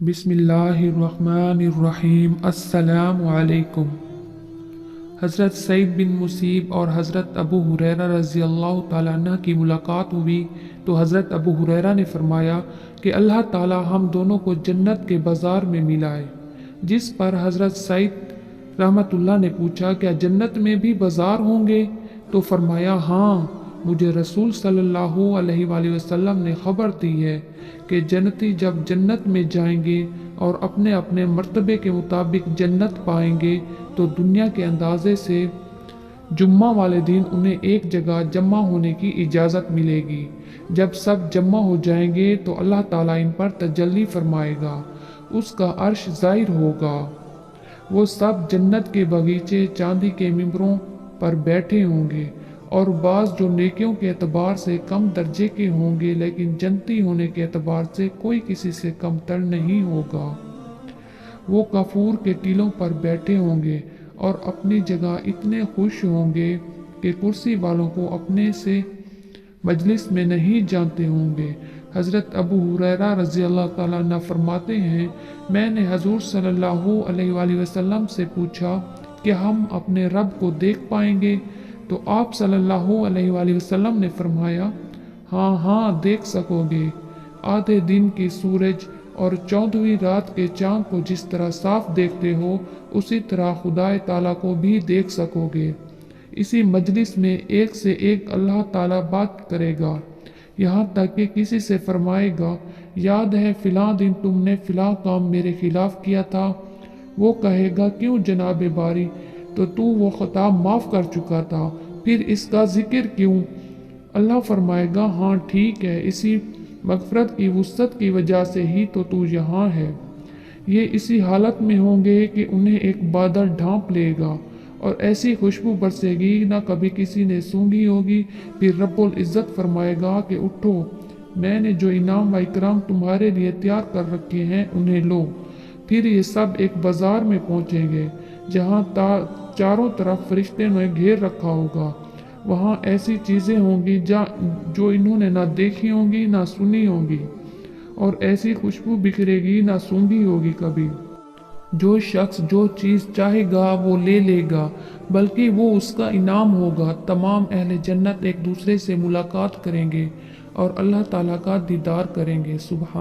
बिस्मिल्लाहिर्रहमानिर्रहीम। अस्सलामु अलैकुम। हज़रत सईद बिन मुसीब और हज़रत अबू हुरैरा रज़ी अल्लाह ताला अन्हु की मुलाकात हुई तो हज़रत अबू हुरैरा ने फरमाया कि अल्लाह ताला हम दोनों को जन्नत के बाज़ार में मिलाए। जिस पर हज़रत सईद रहमतुल्लाह ने पूछा, क्या जन्नत में भी बाज़ार होंगे? तो फरमाया, हाँ, मुझे रसूल सल्लल्लाहु अलैहि वसल्लम ने खबर दी है कि जन्नती जब जन्नत में जाएंगे और अपने अपने मर्तबे के मुताबिक जन्नत पाएंगे तो दुनिया के अंदाजे से जुम्मा वाले दिन उन्हें एक जगह जमा होने की इजाज़त मिलेगी। जब सब जमा हो जाएंगे तो अल्लाह ताला इन पर तजल्ली फरमाएगा, उसका अर्श ज़ाहिर होगा। वो सब जन्नत के बगीचे चांदी के मिंबरों पर बैठे होंगे और बाज़ जो नेकियों के एतबार से कम दर्जे के होंगे लेकिन जन्नती होने के एतबार से कोई किसी से कम तर नहीं होगा। वो कफूर के टीलों पर बैठे होंगे और अपनी जगह इतने खुश होंगे कि कुर्सी वालों को अपने से मजलिस में नहीं जानते होंगे। हज़रत अबू हुरैरा रज़ी अल्लाह ताला अन्हु फरमाते हैं, मैंने हजूर सल्लल्लाहु अलैहि वसल्लम से पूछा कि हम अपने रब को देख पाएंगे? तो आप सल्लल्लाहु अलैहि वसल्लम ने फरमाया, हाँ हाँ, देख सकोगे। आधे दिन की सूरज और 14वीं रात के चाँद को जिस तरह साफ देखते हो उसी तरह खुदाए ताला को भी देख सकोगे। इसी मजलिस में एक से एक अल्लाह ताला बात करेगा, यहाँ तक कि किसी से फरमाएगा, याद है फ़िलाँ दिन तुमने फ़िलाँ काम मेरे खिलाफ किया था? वो कहेगा, क्यों जनाब बारी, तो तू वो खता माफ़ कर चुका था, फिर इसका जिक्र क्यों? अल्लाह फरमाएगा, हाँ ठीक है, इसी मग़फ़रत की वुसअत की वजह से ही तो तू यहाँ है। ये इसी हालत में होंगे कि उन्हें एक बादल ढांप लेगा और ऐसी खुशबू बरसेगी ना कभी किसी ने सूंघी होगी। फिर रब्बुल इज़्ज़त फरमाएगा कि उठो, मैंने जो इनाम व इकराम तुम्हारे लिए तैयार कर रखे हैं उन्हें लो। फिर ये सब एक बाज़ार में पहुँचेंगे जहाँ चारों तरफ फरिश्ते ने घेर रखा होगा। वहाँ ऐसी चीज़ें होंगी जो इन्होंने ना देखी होंगी ना सुनी होंगी, और ऐसी खुशबू बिखरेगी ना सूंघी होगी कभी। जो शख्स जो चीज़ चाहेगा वो ले लेगा, बल्कि वो उसका इनाम होगा। तमाम अहले जन्नत एक दूसरे से मुलाकात करेंगे और अल्लाह ताला का दीदार करेंगे। सुभान